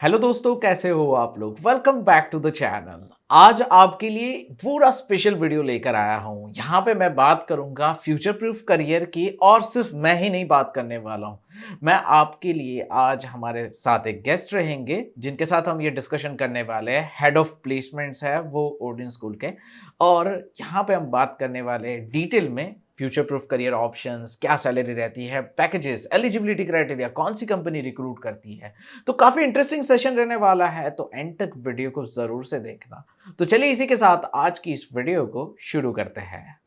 Hello दोस्तों, कैसे हो आप लोग। Welcome back to the channel. आज आपके लिए पूरा स्पेशल वीडियो लेकर आया हूँ। यहाँ पे मैं बात करूँगा फ्यूचर प्रूफ करियर की, और सिर्फ मैं ही नहीं बात करने वाला हूँ। मैं आपके लिए आज हमारे साथ एक गेस्ट रहेंगे जिनके साथ हम ये डिस्कशन करने वाले हैं। हेड ऑफ प्लेसमेंट्स है वो ओडिन स्कूल के, और यहाँ पे हम बात करने वाले हैं डिटेल में फ्यूचर प्रूफ करियर ऑप्शंस, क्या सैलरी रहती है, पैकेजेस, एलिजिबिलिटी क्राइटेरिया, कौन सी कंपनी रिक्रूट करती है। तो काफी इंटरेस्टिंग सेशन रहने वाला है, तो एंड तक वीडियो को जरूर से देखना। तो चलिए इसी के साथ आज की इस वीडियो को शुरू करते हैं।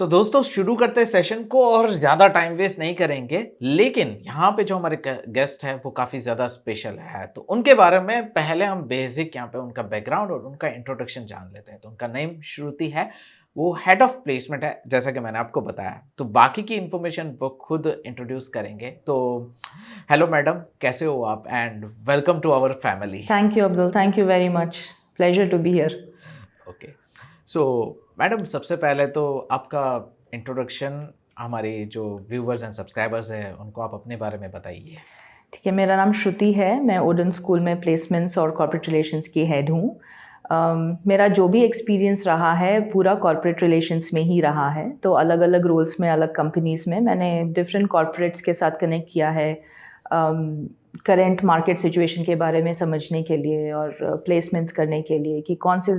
दोस्तों, शुरू करते हैं सेशन को, और ज़्यादा टाइम वेस्ट नहीं करेंगे। लेकिन यहाँ पे जो हमारे गेस्ट है वो काफ़ी ज़्यादा स्पेशल है, तो उनके बारे में पहले हम बेसिक यहाँ पे उनका बैकग्राउंड और उनका इंट्रोडक्शन जान लेते हैं। तो उनका नेम श्रुति है, वो हेड ऑफ प्लेसमेंट है जैसा कि मैंने आपको बताया। तो बाकी की इन्फॉर्मेशन वो खुद इंट्रोड्यूस करेंगे। तो हेलो मैडम, कैसे हो आप, and welcome to our family. Thank you Abdul, thank you very much, pleasure to be here. Okay, so madam, सबसे पहले तो आपका इंट्रोडक्शन हमारे जो व्यूवर्स एंड सब्सक्राइबर्स हैं उनको आप अपने बारे में बताइए। ठीक है, मेरा नाम श्रुति है, मैं ओडन स्कूल में प्लेसमेंट्स और कॉर्पोरेट रिलेशंस की हेड हूँ। मेरा जो भी एक्सपीरियंस रहा है पूरा कॉर्पोरेट रिलेशंस में ही रहा है। तो अलग अलग रोल्स में, अलग कंपनीज़ में मैंने डिफरेंट कॉर्पोरेट्स के साथ कनेक्ट किया है, करेंट मार्केट सिचुएशन के बारे में समझने के लिए और प्लेसमेंट्स करने के लिए कि कौन से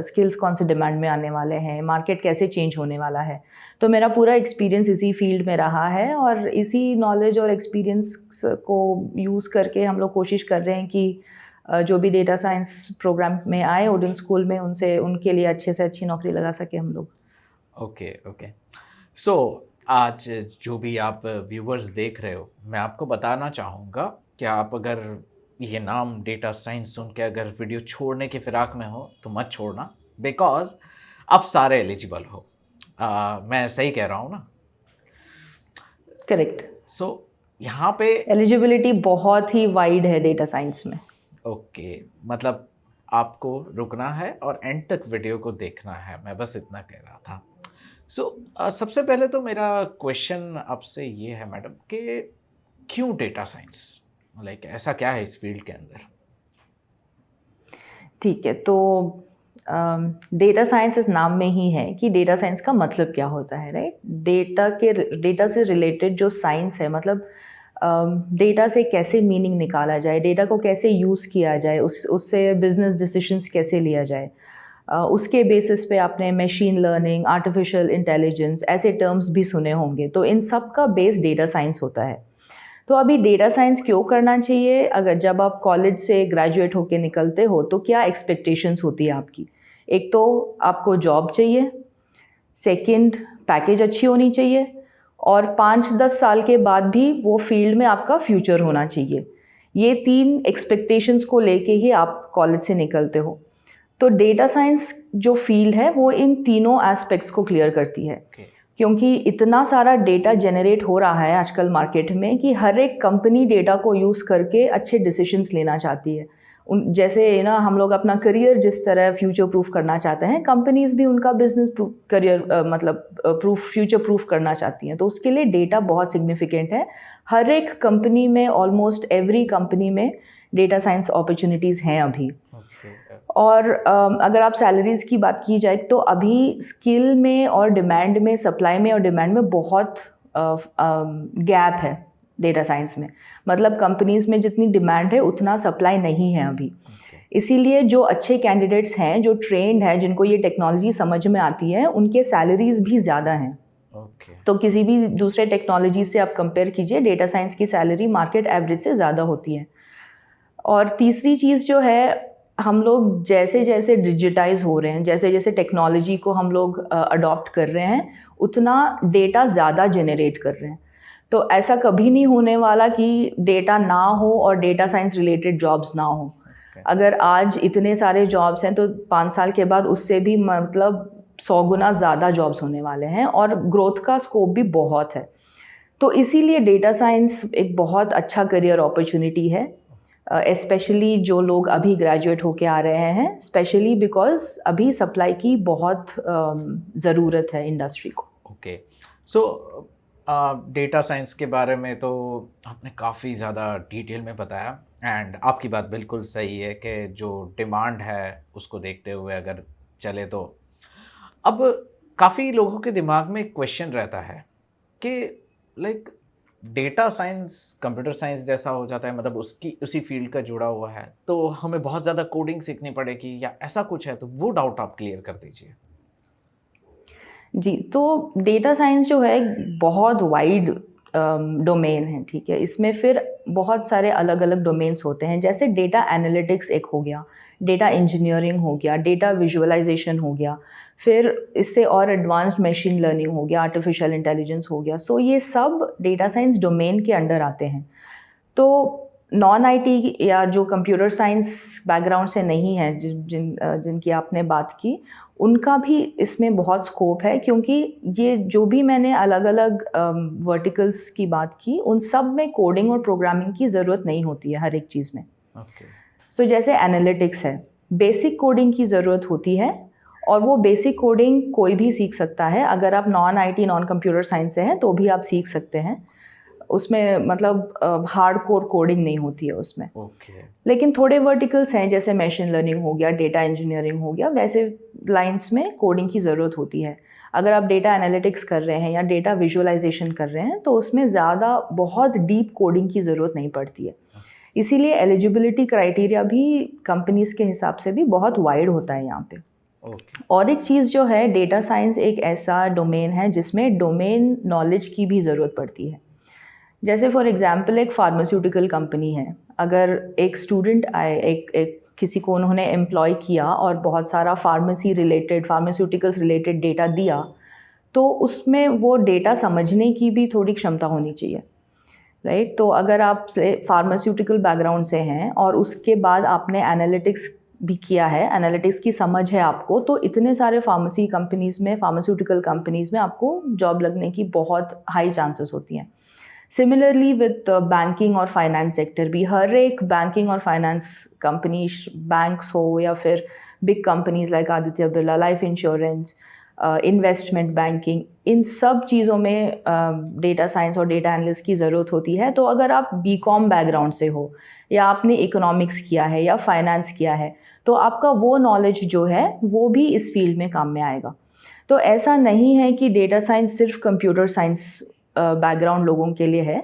स्किल्स कौन से डिमांड में आने वाले हैं, मार्केट कैसे चेंज होने वाला है। तो मेरा पूरा एक्सपीरियंस इसी फील्ड में रहा है, और इसी नॉलेज और एक्सपीरियंस को यूज़ करके हम लोग कोशिश कर रहे हैं कि जो भी डेटा साइंस प्रोग्राम में आए ओडिन स्कूल में, उनसे उनके लिए अच्छे से अच्छी नौकरी लगा सके हम लोग। ओके ओके, सो आज जो भी आप व्यूवर्स देख रहे हो, मैं आपको बताना चाहूँगा कि आप अगर ये नाम डेटा साइंस सुन के अगर वीडियो छोड़ने की फिराक में हो तो मत छोड़ना, बिकॉज आप सारे एलिजिबल हो। मैं सही कह रहा हूँ ना? करेक्ट। सो यहाँ पे एलिजिबिलिटी बहुत ही वाइड है डेटा साइंस में। ओके, मतलब आपको रुकना है और एंड तक वीडियो को देखना है, मैं बस इतना कह रहा था। सबसे पहले तो मेरा क्वेश्चन आपसे ये है मैडम कि क्यों डेटा साइंस, लाइक ऐसा क्या है इस फील्ड के अंदर? ठीक है, तो डेटा साइंस इस नाम में ही है कि डेटा साइंस का मतलब क्या होता है, राइट। डेटा से रिलेटेड जो साइंस है, मतलब डेटा से कैसे मीनिंग निकाला जाए, डेटा को कैसे यूज़ किया जाए, उससे बिजनेस डिसीजंस कैसे लिया जाए। उसके बेसिस पे आपने मशीन लर्निंग, आर्टिफिशियल इंटेलिजेंस ऐसे टर्म्स भी सुने होंगे। तो इन सब का बेस डेटा साइंस होता है। तो अभी डेटा साइंस क्यों करना चाहिए? अगर जब आप कॉलेज से ग्रेजुएट होकर निकलते हो तो क्या एक्सपेक्टेशंस होती है आपकी? एक तो आपको जॉब चाहिए, सेकंड पैकेज अच्छी होनी चाहिए, और 5-10 साल के बाद भी वो फील्ड में आपका फ्यूचर होना चाहिए। ये 3 एक्सपेक्टेशंस को लेके ही आप कॉलेज से निकलते हो। तो डेटा साइंस जो फील्ड है वो इन तीनों एस्पेक्ट्स को क्लियर करती है। क्योंकि इतना सारा डेटा जनरेट हो रहा है आजकल मार्केट में कि हर एक कंपनी डेटा को यूज़ करके अच्छे डिसीजंस लेना चाहती है। जैसे ना हम लोग अपना करियर जिस तरह फ्यूचर प्रूफ करना चाहते हैं, कंपनीज भी उनका बिजनेस करियर मतलब फ्यूचर प्रूफ करना चाहती हैं। तो उसके लिए डेटा बहुत सिग्निफिकेंट है। हर एक कंपनी में, ऑलमोस्ट एवरी कंपनी में डेटा साइंस अपॉर्चुनिटीज़ हैं अभी। और अगर आप सैलरीज़ की बात की जाए तो अभी स्किल में और डिमांड में, सप्लाई में और डिमांड में बहुत गैप है डेटा साइंस में। मतलब कंपनीज़ में जितनी डिमांड है उतना सप्लाई नहीं है अभी। इसीलिए जो अच्छे कैंडिडेट्स हैं, जो ट्रेंड है, जिनको ये टेक्नोलॉजी समझ में आती है, उनके सैलरीज़ भी ज़्यादा हैं। तो किसी भी दूसरे टेक्नोलॉजी से आप कंपेयर कीजिए, डेटा साइंस की सैलरी मार्केट एवरेज से ज़्यादा होती है। और तीसरी चीज़ जो है, हम लोग जैसे जैसे डिजिटाइज हो रहे हैं, जैसे जैसे टेक्नोलॉजी को हम लोग अडॉप्ट कर रहे हैं, उतना डेटा ज़्यादा जनरेट कर रहे हैं। तो ऐसा कभी नहीं होने वाला कि डेटा ना हो और डेटा साइंस रिलेटेड जॉब्स ना हो। अगर आज इतने सारे जॉब्स हैं तो 5 साल के बाद उससे भी मतलब 100 गुना ज़्यादा जॉब्स होने वाले हैं, और ग्रोथ का स्कोप भी बहुत है। तो इसीलिए डेटा साइंस एक बहुत अच्छा करियर अपॉर्चुनिटी है, स्पेशली जो लोग अभी ग्रेजुएट होके आ रहे हैं, स्पेशली बिकॉज अभी सप्लाई की बहुत ज़रूरत है इंडस्ट्री को। ओके, सो डेटा साइंस के बारे में तो आपने काफ़ी ज़्यादा डिटेल में बताया एंड आपकी बात बिल्कुल सही है कि जो डिमांड है उसको देखते हुए अगर चले तो अब काफ़ी लोगों के दिमाग में एक क्वेश्चन रहता है कि like data science computer science जैसा हो जाता है, मतलब उसकी उसी फील्ड का जुड़ा हुआ है तो हमें बहुत ज़्यादा कोडिंग सीखनी पड़ेगी या ऐसा कुछ है, तो वो डाउट आप क्लियर कर दीजिए। जी, तो डेटा साइंस जो है एक बहुत वाइड डोमेन है, ठीक है? इसमें फिर बहुत सारे अलग-अलग डोमेन्स होते हैं, जैसे डेटा एनालिटिक्स एक हो गया, डेटा इंजीनियरिंग हो गया, डेटा विजुअलाइज़ेशन हो गया, फिर इससे और एडवांस्ड मशीन लर्निंग हो गया, आर्टिफिशियल इंटेलिजेंस हो गया। सो ये सब डेटा साइंस डोमेन के अंडर आते हैं। तो नॉन आईटी या जो कंप्यूटर साइंस बैकग्राउंड से नहीं है, जिनकी आपने बात की, उनका भी इसमें बहुत स्कोप है, क्योंकि ये जो भी मैंने अलग-अलग वर्टिकल्स की बात की, उन सब में कोडिंग और प्रोग्रामिंग की ज़रूरत नहीं होती है हर एक चीज़ में। ओके। सो जैसे एनालिटिक्स है, बेसिक कोडिंग की ज़रूरत होती है, और वो बेसिक कोडिंग कोई भी सीख सकता है। अगर आप non IT, non computer science से हैं, तो भी आप सीख सकते हैं। उसमें मतलब हार्डकोर कोडिंग नहीं होती है उसमें। ओके। लेकिन थोड़े वर्टिकल्स हैं, जैसे मशीन लर्निंग हो गया, डेटा इंजीनियरिंग हो गया, वैसे लाइंस में कोडिंग की ज़रूरत होती है। अगर आप डेटा एनालिटिक्स कर रहे हैं या डेटा विजुअलाइजेशन कर रहे हैं, तो उसमें ज़्यादा बहुत डीप कोडिंग की ज़रूरत नहीं पड़ती है। इसीलिए एलिजिबिलिटी क्राइटेरिया भी कंपनीज़ के हिसाब से भी बहुत वाइड होता है यहाँ पे। ओके। और एक चीज़ जो है, डेटा साइंस एक ऐसा डोमेन है जिसमें डोमेन नॉलेज की भी ज़रूरत पड़ती है। जैसे फॉर एग्जांपल एक फार्मास्यूटिकल कंपनी है, अगर एक स्टूडेंट आए, एक किसी को उन्होंने एम्प्लॉय किया और बहुत सारा फार्मास्यूटिकल्स रिलेटेड डेटा दिया, तो उसमें वो डेटा समझने की भी थोड़ी क्षमता होनी चाहिए, राइट? तो अगर आप से फार्मास्यूटिकल बैकग्राउंड से हैं और उसके बाद आपने एनालिटिक्स भी किया है, एनालिटिक्स की समझ है आपको, तो इतने सारे फार्मास्यूटिकल कंपनीज़ में आपको जॉब लगने की बहुत हाई चांसेस होती हैं। सिमिलरली विद बैंकिंग और फाइनेंस सेक्टर भी, हर एक बैंकिंग और फाइनेंस कंपनी, बैंक्स हो या फिर big companies like Aditya Birla, life insurance, investment banking, इन सब चीज़ों में डेटा साइंस और डेटा एनालिस्ट की ज़रूरत होती है। तो अगर आप बीकॉम बैकग्राउंड से हो, या आपने इकोनॉमिक्स किया है या फाइनेंस किया है, तो आपका वो नॉलेज जो है वो भी इस फील्ड में काम में आएगा। तो ऐसा नहीं है कि डेटा साइंस सिर्फ कंप्यूटर साइंस बैकग्राउंड लोगों के लिए है।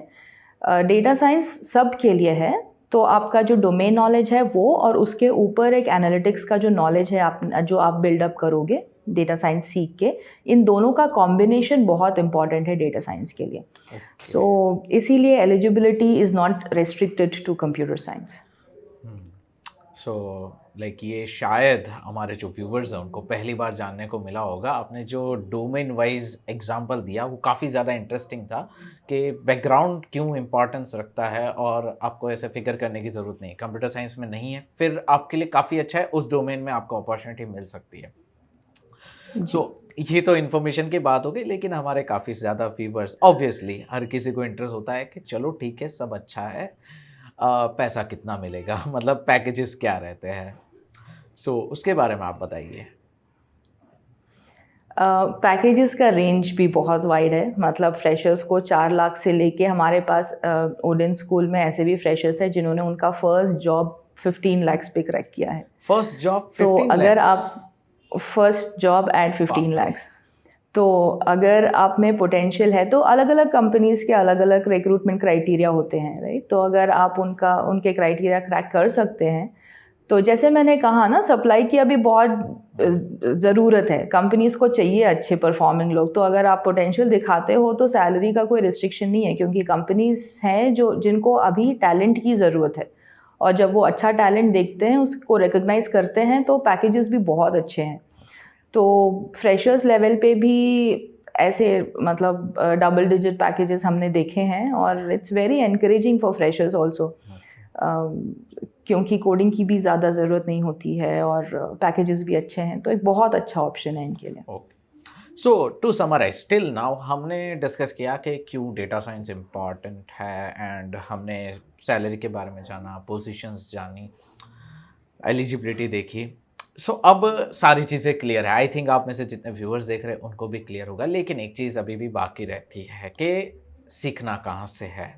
डेटा साइंस सब के लिए है। तो आपका जो डोमेन नॉलेज है वो, और उसके ऊपर एक एनालिटिक्स का जो नॉलेज है जो आप बिल्डअप करोगे डेटा साइंस सीख के, इन दोनों का कॉम्बिनेशन बहुत इंपॉर्टेंट है डेटा साइंस के लिए। सो इसीलिए eligibility is not restricted to computer science. So like ये शायद हमारे जो व्यूवर्स हैं उनको पहली बार जानने को मिला होगा। आपने जो डोमेन वाइज एग्जांपल दिया वो काफ़ी ज़्यादा इंटरेस्टिंग था कि बैकग्राउंड क्यों इम्पॉर्टेंस रखता है और आपको ऐसे फिक्र करने की ज़रूरत नहीं, कंप्यूटर साइंस में नहीं है, फिर आपके लिए काफ़ी अच्छा है, उस डोमेन में आपको अपॉर्चुनिटी मिल सकती है। सो ये तो इन्फॉर्मेशन की बात हो गई, लेकिन हमारे काफ़ी ज़्यादा व्यूवर्स, ऑब्वियसली हर किसी को इंटरेस्ट होता है कि चलो ठीक है सब अच्छा है, पैसा कितना मिलेगा मतलब पैकेजेस क्या रहते हैं, सो उसके बारे में आप बताइए। पैकेजेस का रेंज भी बहुत वाइड है। मतलब फ्रेशर्स को 4 लाख से लेके, हमारे पास ओडेन स्कूल में ऐसे भी फ्रेशर्स हैं जिन्होंने उनका फर्स्ट जॉब 15 लाख पे क्रैक किया है। फर्स्ट जॉब तो 15 अगर आप lakhs? फर्स्ट जॉब एट 15 बाप रे। लाख, तो अगर आप में पोटेंशियल है, तो अलग अलग कंपनीज़ के अलग अलग रिक्रूटमेंट क्राइटेरिया होते हैं, राइट? तो अगर आप उनके क्राइटेरिया क्रैक कर सकते हैं, तो जैसे मैंने कहा ना, सप्लाई की अभी बहुत ज़रूरत है, कंपनीज़ को चाहिए अच्छे परफॉर्मिंग लोग। तो अगर आप पोटेंशियल दिखाते हो तो सैलरी का कोई रिस्ट्रिक्शन नहीं है, क्योंकि कंपनीज़ हैं जिनको अभी टैलेंट की ज़रूरत है, और जब वो अच्छा टैलेंट देखते हैं, उसको रिकग्नाइज़ करते हैं, तो पैकेजेस भी बहुत अच्छे हैं। तो फ्रेशर्स लेवल पे भी ऐसे मतलब डबल डिजिट पैकेजेस हमने देखे हैं, और it's very encouraging for freshers also, क्योंकि कोडिंग की भी ज़्यादा ज़रूरत नहीं होती है और पैकेजेस भी अच्छे हैं, तो एक बहुत अच्छा ऑप्शन है इनके लिए। Okay, so to summarise, still now हमने डिस्कस किया कि क्यों डेटा साइंस इम्पॉर्टेंट है, एंड हमने सैलरी के बारे में जाना, पोजीशंस जानी, एलिजिबिलिटी देखी, अब सारी चीज़ें क्लियर है। आई थिंक आप में से जितने व्यूअर्स देख रहे हैं उनको भी क्लियर होगा, लेकिन एक चीज़ अभी भी बाकी रहती है कि सीखना कहाँ से है।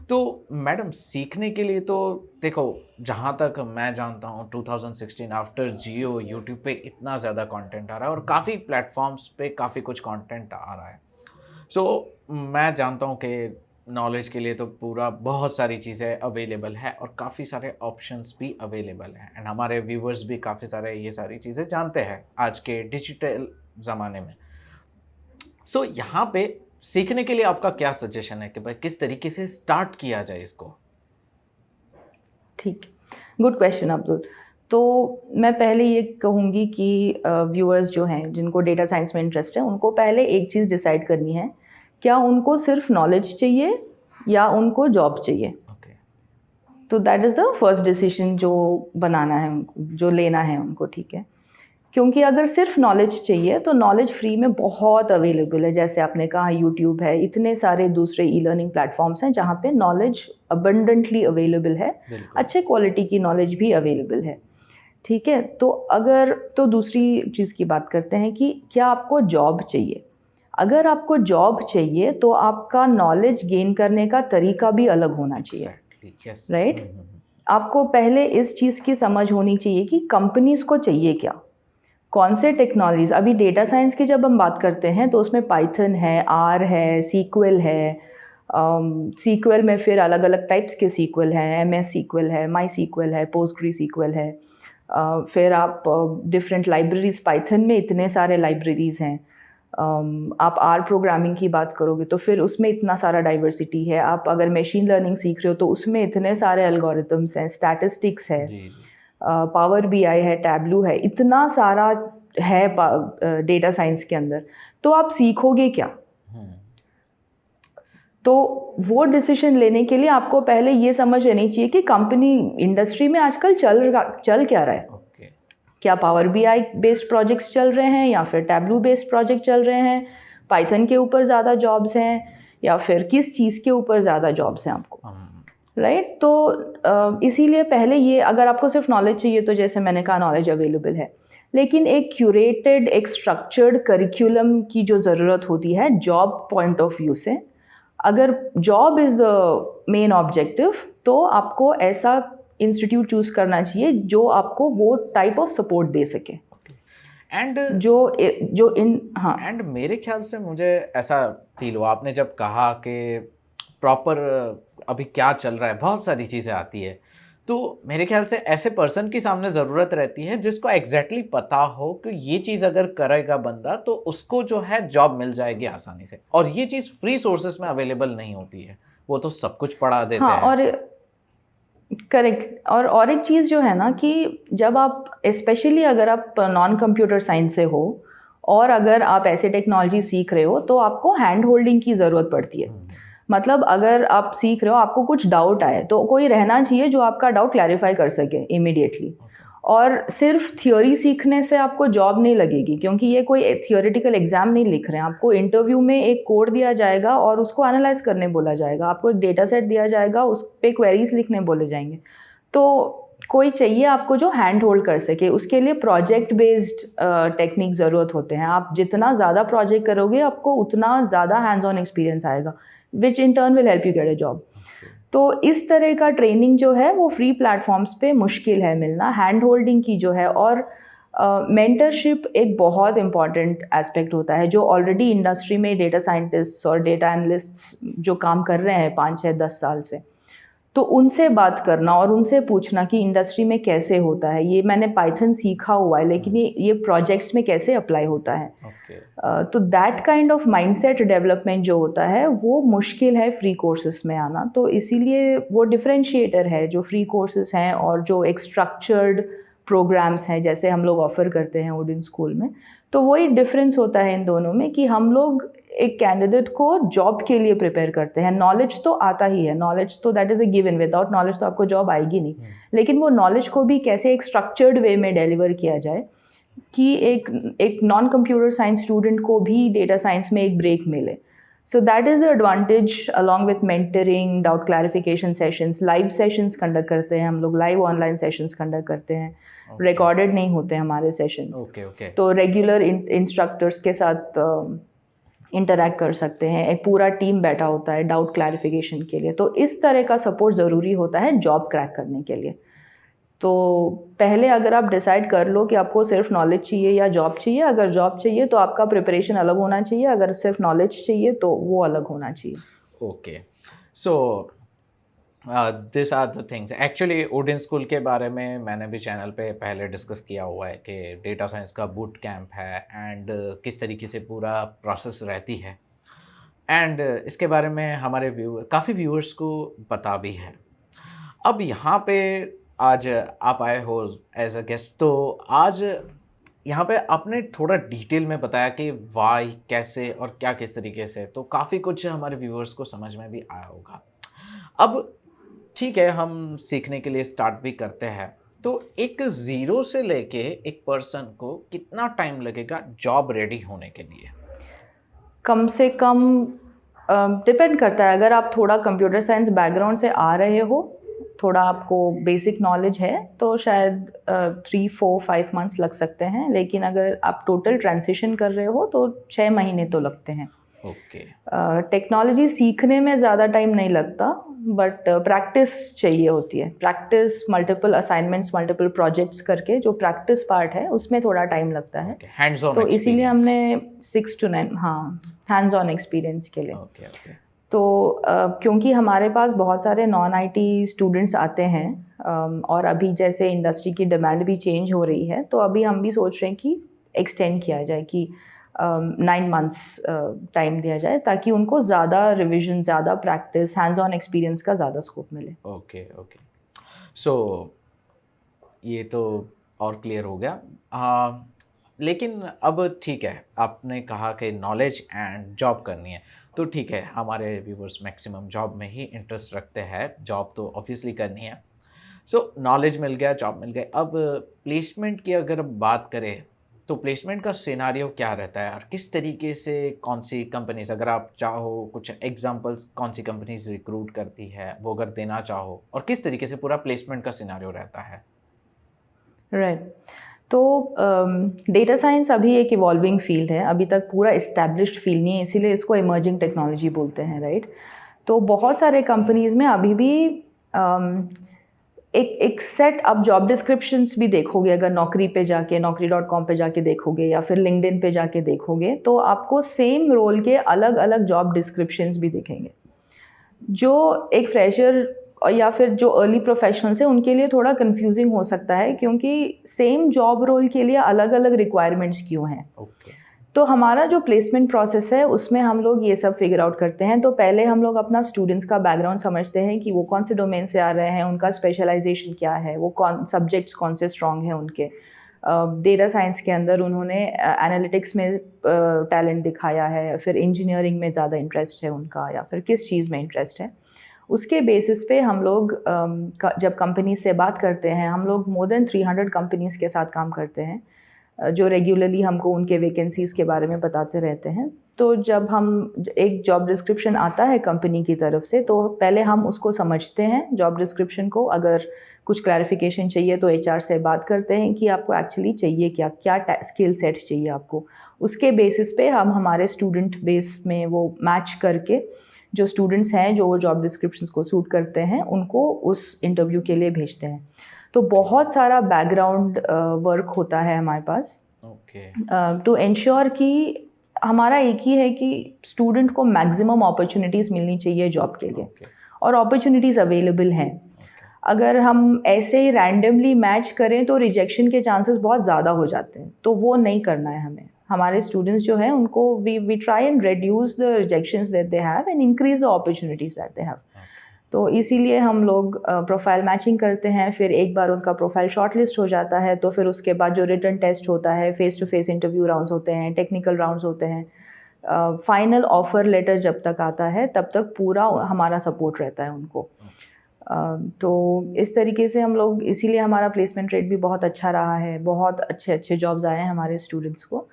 तो मैडम सीखने के लिए तो देखो, जहाँ तक मैं जानता हूँ 2016 आफ्टर जियो यूट्यूब पे इतना ज़्यादा कंटेंट आ रहा है और काफ़ी प्लेटफॉर्म्स पे काफ़ी कुछ कंटेंट आ रहा है। मैं जानता हूँ कि नॉलेज के लिए तो पूरा बहुत सारी चीज़ें अवेलेबल है और काफ़ी सारे ऑप्शंस भी अवेलेबल हैं, एंड हमारे व्यूवर्स भी काफ़ी सारे ये सारी चीज़ें जानते हैं आज के डिजिटल ज़माने में। यहाँ पे सीखने के लिए आपका क्या सजेशन है कि भाई किस तरीके से स्टार्ट किया जाए इसको? ठीक, गुड क्वेश्चन अब्दुल। तो मैं पहले ये कहूँगी कि व्यूअर्स जो हैं जिनको डेटा साइंस में इंटरेस्ट है, उनको पहले एक चीज़ डिसाइड करनी है, क्या उनको सिर्फ नॉलेज चाहिए या उनको जॉब चाहिए। ओके। तो that is the first decision जो बनाना है उनको, जो लेना है उनको, ठीक है। क्योंकि अगर सिर्फ नॉलेज चाहिए तो नॉलेज फ्री में बहुत अवेलेबल है, जैसे आपने कहा यूट्यूब है, इतने सारे दूसरे ई लर्निंग प्लेटफॉर्म्स हैं जहाँ पे नॉलेज अबंडेंटली अवेलेबल है, अच्छे क्वालिटी की नॉलेज भी अवेलेबल है, ठीक है। तो दूसरी चीज़ की बात करते हैं कि क्या आपको जॉब चाहिए। अगर आपको जॉब चाहिए तो आपका नॉलेज गेन करने का तरीका भी अलग होना चाहिए, राइट। आपको पहले इस चीज़ की समझ होनी चाहिए कि कंपनीज़ को चाहिए क्या, कौन से टेक्नोलॉजीज़। अभी डेटा साइंस की जब हम बात करते हैं तो उसमें पाइथन है, आर है, सीक्वल है। सीक्वल में फिर अलग अलग टाइप्स के सीक्वल हैं, एमएस सीक्वल है, माई सीक्वल है, पोस्टग्री सीक्वल है। फिर आप डिफरेंट लाइब्रेरीज़, पाइथन में इतने सारे लाइब्रेरीज़ हैं। आप आर प्रोग्रामिंग की बात करोगे तो फिर उसमें इतना सारा डाइवर्सिटी है। आप अगर मशीन लर्निंग सीख रहे हो तो उसमें इतने सारे एल्गोरिथम्स हैं, स्टैटिस्टिक्स है, पावर बीआई है, टैब्लू है, इतना सारा है डेटा साइंस के अंदर। तो आप सीखोगे क्या? तो वो डिसीजन लेने के लिए आपको पहले ये समझ लेनी चाहिए कि कंपनी इंडस्ट्री में आजकल चल क्या रहा है। क्या पावर बीआई बेस्ड प्रोजेक्ट्स चल रहे हैं या फिर टैब्लू बेस्ड प्रोजेक्ट चल रहे हैं, पाइथन के ऊपर ज़्यादा जॉब्स हैं या फिर किस चीज़ के ऊपर ज़्यादा जॉब्स हैं आपको, राइट। तो इसीलिए पहले ये, अगर आपको सिर्फ नॉलेज चाहिए तो जैसे मैंने कहा नॉलेज अवेलेबल है, लेकिन एक क्यूरेटेड, एक स्ट्रक्चर्ड करिकुलम की जो ज़रूरत होती है जॉब पॉइंट ऑफ व्यू से। अगर job is the main objective तो आपको ऐसा इंस्टीट्यूट चूज़ करना चाहिए जो आपको वो टाइप ऑफ सपोर्ट दे सके। एंड हाँ, एंड मेरे ख्याल से मुझे ऐसा फील हुआ आपने जब कहा कि प्रॉपर अभी क्या चल रहा है, बहुत सारी चीज़ें आती है, तो मेरे ख्याल से ऐसे पर्सन की सामने ज़रूरत रहती है जिसको एग्जैक्टली पता हो कि ये चीज़ अगर करेगा बंदा तो उसको जो है जॉब मिल जाएगी आसानी से, और ये चीज़ फ्री सोर्सेस में अवेलेबल नहीं होती है, वो तो सब कुछ पढ़ा देते हैं। और करेक्ट। और एक चीज़ जो है ना कि जब आप, स्पेशली अगर आप नॉन कंप्यूटर साइंस से हो और अगर आप ऐसे टेक्नोलॉजी सीख रहे हो तो आपको हैंड होल्डिंग की ज़रूरत पड़ती है। मतलब अगर आप सीख रहे हो, आपको कुछ डाउट आए तो कोई रहना चाहिए जो आपका डाउट क्लैरिफाई कर सके इमीडिएटली। और सिर्फ थियोरी सीखने से आपको जॉब नहीं लगेगी, क्योंकि ये कोई थियोरेटिकल एग्जाम नहीं लिख रहे हैं। आपको इंटरव्यू में एक कोड दिया जाएगा और उसको एनालाइज करने बोला जाएगा, आपको एक डेटा सेट दिया जाएगा, उस पर क्वेरीज लिखने बोले जाएंगे। तो कोई चाहिए आपको जो हैंड होल्ड कर सके। उसके लिए प्रोजेक्ट बेस्ड टेक्निक ज़रूरत होते हैं। आप जितना ज़्यादा प्रोजेक्ट करोगे आपको उतना ज़्यादा हैंड्स ऑन एक्सपीरियंस आएगा, which in turn will help you get a job. तो इस तरह का ट्रेनिंग जो है वो फ्री प्लेटफॉर्म्स पे मुश्किल है मिलना, हैंड होल्डिंग की जो है। और मेंटरशिप एक बहुत इंपॉर्टेंट एस्पेक्ट होता है। जो ऑलरेडी इंडस्ट्री में डेटा साइंटिस्ट्स और डेटा एनालिस्ट्स जो काम कर रहे हैं 5, 6, 10 साल से, तो उनसे बात करना और उनसे पूछना कि इंडस्ट्री में कैसे होता है। ये मैंने पाइथन सीखा हुआ है लेकिन ये प्रोजेक्ट्स में कैसे अप्लाई होता है। तो that kind of mindset development जो होता है वो मुश्किल है फ्री कोर्सेज में आना। तो इसीलिए वो डिफरेंशिएटर है जो फ्री कोर्सेज हैं और जो एक स्ट्रक्चर्ड प्रोग्राम्स हैं जैसे हम लोग ऑफ़र करते हैं ओडिन स्कूल में। तो वही डिफरेंस होता है इन दोनों में कि हम लोग एक कैंडिडेट को जॉब के लिए प्रिपेयर करते हैं। नॉलेज तो आता ही है, नॉलेज तो that is a given, without knowledge तो आपको जॉब आएगी नहीं। लेकिन वो नॉलेज को भी कैसे एक स्ट्रक्चर्ड वे में डिलीवर किया जाए कि एक नॉन कंप्यूटर साइंस स्टूडेंट को भी डेटा साइंस में एक ब्रेक मिले। So that is the advantage along with mentoring, doubt clarification sessions, live sessions conduct करते हैं हम लोग, लाइव ऑनलाइन सेशंस कंडक्ट करते हैं। रिकॉर्डेड नहीं होते हमारे सेशंस। ओके। तो रेगुलर इंस्ट्रक्टर्स के साथ इंटरैक्ट कर सकते हैं, एक पूरा टीम बैठा होता है डाउट क्लैरिफिकेशन के लिए। तो इस तरह का सपोर्ट ज़रूरी होता है जॉब क्रैक करने के लिए। तो पहले अगर आप डिसाइड कर लो कि आपको सिर्फ नॉलेज चाहिए या जॉब चाहिए, अगर जॉब चाहिए तो आपका प्रिपरेशन अलग होना चाहिए, अगर सिर्फ नॉलेज चाहिए तो वो अलग होना चाहिए। Okay, so this are the things. Actually Odin school के बारे में मैंने भी चैनल पे पहले डिस्कस किया हुआ है कि डेटा साइंस का बूट कैंप है एंड किस तरीके से पूरा प्रोसेस रहती है, एंड इसके बारे में हमारे काफ़ी व्यूअर्स को पता भी है। अब यहाँ पे आज आप आए हो एज अ गेस्ट, तो आज यहाँ पे आपने थोड़ा डिटेल में बताया कि वाई, कैसे और क्या किस तरीके से, तो काफ़ी कुछ हमारे व्यूअर्स को समझ में भी आया होगा। अब ठीक है, हम सीखने के लिए स्टार्ट भी करते हैं, तो एक ज़ीरो से लेके एक पर्सन को कितना टाइम लगेगा जॉब रेडी होने के लिए? कम से कम डिपेंड करता है। अगर आप थोड़ा कंप्यूटर साइंस बैकग्राउंड से आ रहे हो, थोड़ा आपको बेसिक नॉलेज है, तो शायद 3, 4, 5 मंथ्स लग सकते हैं। लेकिन अगर आप टोटल ट्रांजिशन कर रहे हो तो 6 महीने तो लगते हैं। ओके। टेक्नोलॉजी सीखने में ज़्यादा टाइम नहीं लगता, बट प्रैक्टिस चाहिए होती है। Practice, multiple assignments, multiple projects करके जो प्रैक्टिस पार्ट है उसमें थोड़ा टाइम लगता है। हैंड्स ऑन तो इसीलिए एक्सपीरियंस। हमने 6 to 9, हाँ, हैंड्स ऑन एक्सपीरियंस के लिए। ओके। तो क्योंकि हमारे पास बहुत सारे नॉन आईटी स्टूडेंट्स आते हैं, और अभी जैसे इंडस्ट्री की डिमांड भी चेंज हो रही है, तो अभी हम भी सोच रहे हैं कि एक्सटेंड किया जाए, कि 9 मंथ्स टाइम दिया जाए, ताकि उनको ज़्यादा रिविजन, ज़्यादा प्रैक्टिस, हैंड्स ऑन एक्सपीरियंस का ज़्यादा स्कोप मिले। ओके। सो ये तो और क्लियर हो गया। हाँ, लेकिन अब ठीक है, आपने कहा कि नॉलेज एंड जॉब करनी है, तो ठीक है, हमारे व्यूवर्स मैक्सिमम जॉब में ही इंटरेस्ट रखते हैं, जॉब तो ऑब्वियसली करनी है। सो नॉलेज मिल गया, जॉब मिल गई, अब प्लेसमेंट की अगर बात करें, तो प्लेसमेंट का सिनारियो क्या रहता है और किस तरीके से, कौन सी कंपनीज, अगर आप चाहो कुछ एग्जांपल्स, कौन सी कंपनीज रिक्रूट करती है वो अगर देना चाहो, और किस तरीके से पूरा प्लेसमेंट का सिनारियो रहता है? राइट। तो डेटा साइंस अभी एक इवॉल्विंग फील्ड है, अभी तक पूरा इस्टेब्लिश्ड फील्ड नहीं है, इसीलिए इसको इमर्जिंग टेक्नोलॉजी बोलते हैं, राइट। तो बहुत सारे कंपनीज़ में अभी भी एक सेट आप जॉब डिस्क्रिप्शंस भी देखोगे, अगर नौकरी पे जाके, naukri.com पे जाके देखोगे या फिर लिंक्डइन पे जाके देखोगे, तो आपको सेम रोल के अलग अलग जॉब डिस्क्रिप्शंस भी दिखेंगे। जो एक फ्रेशर या फिर जो अर्ली प्रोफेशनल्स हैं उनके लिए थोड़ा कंफ्यूजिंग हो सकता है, क्योंकि सेम जॉब रोल के लिए अलग अलग रिक्वायरमेंट्स क्यों हैं। तो हमारा जो प्लेसमेंट प्रोसेस है उसमें हम लोग ये सब फिगर आउट करते हैं। तो पहले हम लोग अपना स्टूडेंट्स का बैकग्राउंड समझते हैं कि वो कौन से डोमेन से आ रहे हैं, उनका स्पेशलाइजेशन क्या है, वो सब्जेक्ट्स कौन से स्ट्रॉन्ग हैं उनके। डेटा साइंस के अंदर उन्होंने एनालिटिक्स में टैलेंट दिखाया है, फिर इंजीनियरिंग में ज़्यादा इंटरेस्ट है उनका, या फिर किस चीज़ में इंटरेस्ट है। उसके बेसिस पे हम लोग जब कंपनी से बात करते हैं, हम लोग मोर देन 300 कंपनीज़ के साथ काम करते हैं, जो रेगुलरली हमको उनके वैकेंसीज़ के बारे में बताते रहते हैं। तो जब हम एक जॉब डिस्क्रिप्शन आता है कंपनी की तरफ से, तो पहले हम उसको समझते हैं जॉब डिस्क्रिप्शन को। अगर कुछ क्लैरिफिकेशन चाहिए तो एचआर से बात करते हैं कि आपको एक्चुअली चाहिए क्या, क्या स्किल सेट चाहिए आपको। उसके बेसिस पे हम हमारे स्टूडेंट बेस में वो मैच करके, जो स्टूडेंट्स हैं जो वो जॉब डिस्क्रिप्शंस को सूट करते हैं, उनको उस इंटरव्यू के लिए भेजते हैं। तो बहुत सारा बैकग्राउंड वर्क होता है हमारे पास, टू एंश्योर कि हमारा एक ही है कि स्टूडेंट को मैक्सिमम अपॉर्चुनिटीज़ मिलनी चाहिए जॉब के लिए, और अपॉर्चुनिटीज़ अवेलेबल हैं। अगर हम ऐसे ही रैंडमली मैच करें तो रिजेक्शन के चांसेस बहुत ज़्यादा हो जाते हैं, तो वो नहीं करना है हमें। हमारे स्टूडेंट्स जो हैं उनको we try and reduce the rejections that they have and increase the opportunities that they have. तो इसीलिए हम लोग प्रोफाइल मैचिंग करते हैं। फिर एक बार उनका प्रोफाइल शॉर्टलिस्ट हो जाता है, तो फिर उसके बाद जो रिटन टेस्ट होता है, face to face interview rounds होते हैं, टेक्निकल राउंड्स होते हैं, फाइनल ऑफर लेटर जब तक आता है तब तक पूरा हमारा सपोर्ट रहता है उनको। तो इस तरीके से हम लोग, इसीलिए हमारा प्लेसमेंट रेट भी बहुत अच्छा रहा है, बहुत अच्छे अच्छे जॉब्स आए हैं हमारे स्टूडेंट्स को।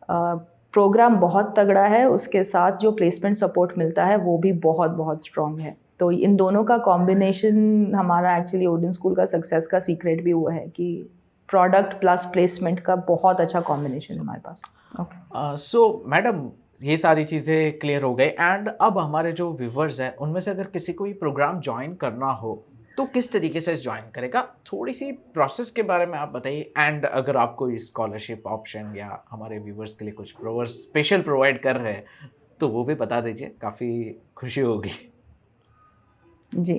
प्रोग्राम बहुत तगड़ा है, उसके साथ जो प्लेसमेंट सपोर्ट मिलता है वो भी बहुत बहुत स्ट्रॉन्ग है। तो इन दोनों का कॉम्बिनेशन हमारा एक्चुअली ओडिन स्कूल का सक्सेस का सीक्रेट भी हुआ है, कि प्रोडक्ट प्लस प्लेसमेंट का बहुत अच्छा कॉम्बिनेशन है हमारे पास। ओके, सो मैडम, ये सारी चीज़ें क्लियर हो गई एंड अब हमारे जो व्यूवर्स हैं उनमें से अगर किसी को ये प्रोग्राम ज्वाइन करना हो तो किस तरीके से ज्वाइन करेगा, थोड़ी सी प्रोसेस के बारे में आप बताइए। एंड अगर आप कोई स्कॉलरशिप ऑप्शन या हमारे व्यूवर्स के लिए कुछ स्पेशल प्रोवाइड कर रहे हैं तो वो भी बता दीजिए, काफ़ी खुशी होगी। जी।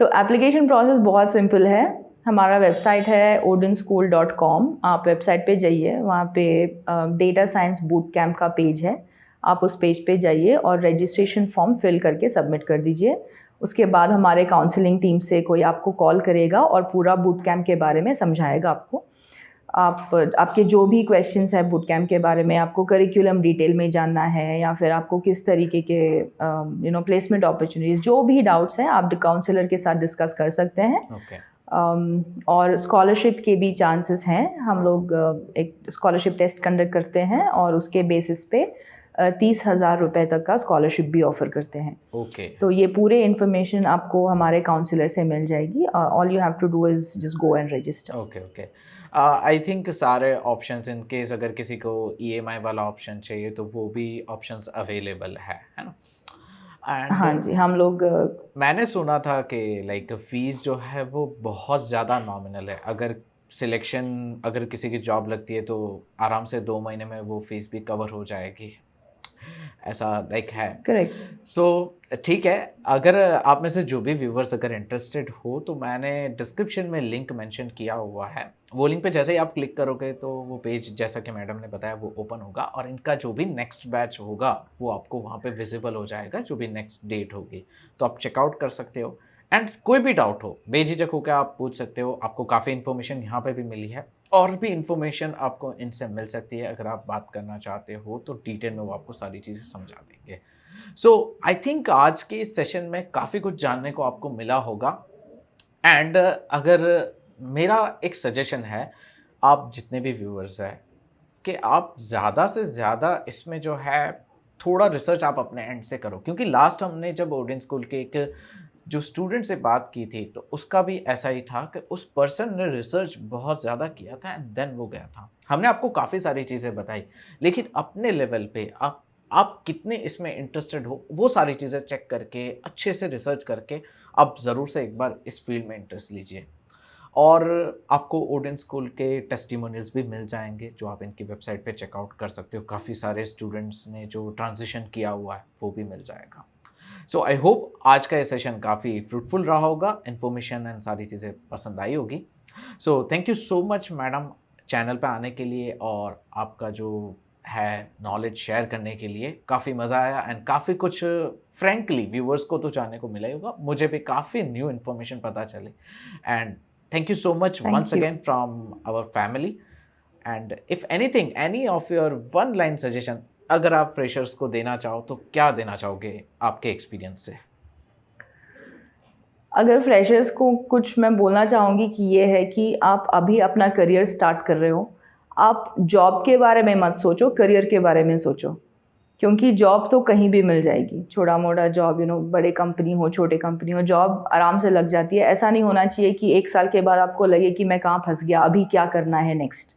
तो एप्लीकेशन प्रोसेस बहुत सिंपल है। हमारा वेबसाइट है odenschool.com। आप वेबसाइट पे जाइए, वहाँ पे डेटा साइंस बूट कैंप का पेज है। आप उस पेज पे जाइए और रजिस्ट्रेशन फॉर्म फिल करके सबमिट कर दीजिए। उसके बाद हमारे काउंसलिंग टीम से कोई आपको कॉल करेगा और पूरा बूट कैंप के बारे में समझाएगा आपको। आपके जो भी क्वेश्चंस हैं बूट कैंप के बारे में, आपको करिकुलम डिटेल में जानना है या फिर आपको किस तरीके के प्लेसमेंट अपॉर्चुनिटीज़, जो भी डाउट्स हैं आप काउंसलर के साथ डिस्कस कर सकते हैं। ओके। और स्कॉलरशिप के भी चांसेस हैं। हम लोग एक स्कॉलरशिप टेस्ट कंडक्ट करते हैं और उसके बेसिस पे 30,000 रुपये तक का स्कॉलरशिप भी ऑफ़र करते हैं। ओके। तो ये पूरे इन्फॉर्मेशन आपको हमारे काउंसलर से मिल जाएगी। All you have to do is just go and register. Okay okay. I think सारे ऑप्शंस, इन केस अगर किसी को ईएमआई वाला ऑप्शन चाहिए तो वो भी ऑप्शंस अवेलेबल है ना? एंड हाँ जी, हम लोग मैंने सुना था कि लाइक फीस जो है वो बहुत ज़्यादा नॉमिनल है। अगर अगर किसी की जॉब लगती है तो आराम से 2 महीने में वो फीस भी कवर हो जाएगी, ऐसा लाइक है। करेक्ट। सो ठीक है, अगर आप में से जो भी व्यूवर्स अगर इंटरेस्टेड हो तो मैंने डिस्क्रिप्शन में लिंक मेंशन किया हुआ है। वो लिंक पे जैसे ही आप क्लिक करोगे तो वो पेज, जैसा कि मैडम ने बताया, वो ओपन होगा और इनका जो भी नेक्स्ट बैच होगा वो आपको वहाँ पे विजिबल हो जाएगा, जो भी नेक्स्ट डेट होगी। तो आप चेकआउट कर सकते हो एंड कोई भी डाउट हो बेझिझक होकर आप पूछ सकते हो। आपको काफ़ी इन्फॉर्मेशन यहाँ पे भी मिली है और भी इन्फॉर्मेशन आपको इनसे मिल सकती है। अगर आप बात करना चाहते हो तो डिटेल में वो आपको सारी चीज़ें समझा देंगे। सो आई थिंक आज के इस सेशन में काफ़ी कुछ जानने को आपको मिला होगा। एंड अगर मेरा एक सजेशन है, आप जितने भी व्यूअर्स हैं कि आप ज़्यादा से ज़्यादा इसमें जो है थोड़ा रिसर्च आप अपने एंड से करो, क्योंकि लास्ट हमने जब ओडेन स्कूल के एक जो स्टूडेंट से बात की थी तो उसका भी ऐसा ही था कि उस पर्सन ने रिसर्च बहुत ज़्यादा किया था एंड देन वो गया था। हमने आपको काफ़ी सारी चीज़ें बताई, लेकिन अपने लेवल पे आप कितने इसमें इंटरेस्टेड हो वो सारी चीज़ें चेक करके, अच्छे से रिसर्च करके आप ज़रूर से एक बार इस फील्ड में इंटरेस्ट लीजिए। और आपको ओडेन स्कूल के टेस्टिमोनियल्स भी मिल जाएंगे जो आप इनकी वेबसाइट पे चेकआउट कर सकते हो। काफ़ी सारे स्टूडेंट्स ने जो ट्रांजिशन किया हुआ है वो भी मिल जाएगा। सो आई होप आज का ये सेशन काफ़ी फ्रूटफुल रहा होगा, इन्फॉर्मेशन एंड सारी चीज़ें पसंद आई होगी। So thank you so much madam channel पे आने के लिए और आपका जो है नॉलेज शेयर करने के लिए। काफ़ी मज़ा आया एंड काफ़ी कुछ फ्रेंकली व्यूअर्स को तो जानने को मिला ही होगा, मुझे भी काफ़ी न्यू इन्फॉर्मेशन पता चली। And thank you so much Thank once you. again from our family. And if anything, any of your one line suggestion अगर आप फ्रेशर्स को देना चाहो तो क्या देना चाहोगे आपके एक्सपीरियंस से? अगर फ्रेशर्स को कुछ मैं बोलना चाहूँगी कि ये है कि आप अभी अपना करियर स्टार्ट कर रहे हो, आप जॉब के बारे में मत सोचो, करियर के बारे में सोचो। क्योंकि जॉब तो कहीं भी मिल जाएगी, छोटा मोटा जॉब, बड़े कंपनी हो छोटे कंपनी हो, जॉब आराम से लग जाती है। ऐसा नहीं होना चाहिए कि 1 साल के बाद आपको लगे कि मैं कहाँ फंस गया, अभी क्या करना है नेक्स्ट।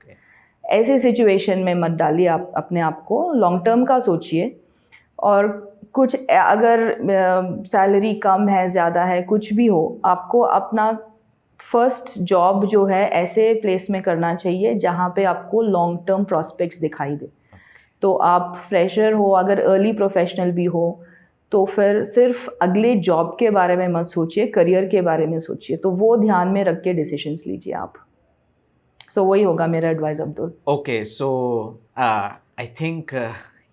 ऐसे सिचुएशन में मत डालिए आप अपने आप को, लॉन्ग टर्म का सोचिए। और कुछ अगर सैलरी कम है ज़्यादा है कुछ भी हो, आपको अपना फर्स्ट जॉब जो है ऐसे प्लेस में करना चाहिए जहाँ पे आपको लॉन्ग टर्म प्रॉस्पेक्ट्स दिखाई दे। तो आप फ्रेशर हो, अगर अर्ली प्रोफेशनल भी हो, तो फिर सिर्फ अगले जॉब के बारे में मत सोचिए, करियर के बारे में सोचिए। तो वो ध्यान में रख के डिसीजंस लीजिए आप। सो वही होगा मेरा advice Abdul. Okay, so I think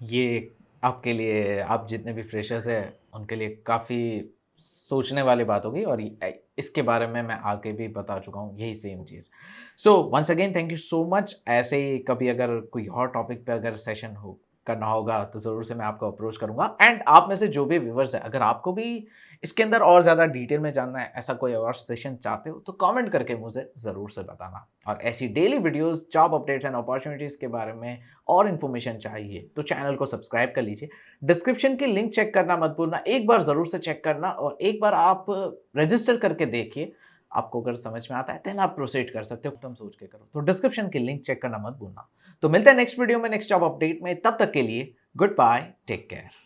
ये आपके लिए, आप जितने भी फ्रेशर्स हैं उनके लिए काफ़ी सोचने वाली बात होगी और इसके बारे में मैं आगे भी बता चुका हूँ यही सेम चीज़। So once again thank you so much. ऐसे ही कभी अगर कोई और टॉपिक पे अगर सेशन करना होगा तो ज़रूर से मैं आपको अप्रोच करूँगा। एंड आप में से जो भी व्यूवर्स है, अगर आपको भी इसके अंदर और ज़्यादा डिटेल में जानना है, ऐसा कोई और सेशन चाहते हो तो कमेंट करके मुझे ज़रूर से बताना। और ऐसी daily videos, job updates and opportunities के बारे में और इन्फॉर्मेशन चाहिए तो चैनल को सब्सक्राइब कर लीजिए। डिस्क्रिप्शन की लिंक चेक करना मत भूलना, एक बार ज़रूर से चेक करना और एक बार आप रजिस्टर करके देखिए, आपको अगर समझ में आता है देन आप प्रोसीड कर सकते हो, एकदम सोच के करो। तो डिस्क्रिप्शन की लिंक चेक करना मत भूलना। तो मिलते हैं नेक्स्ट वीडियो में नेक्स्ट जॉब अपडेट में, तब तक के लिए गुड बाय, टेक केयर।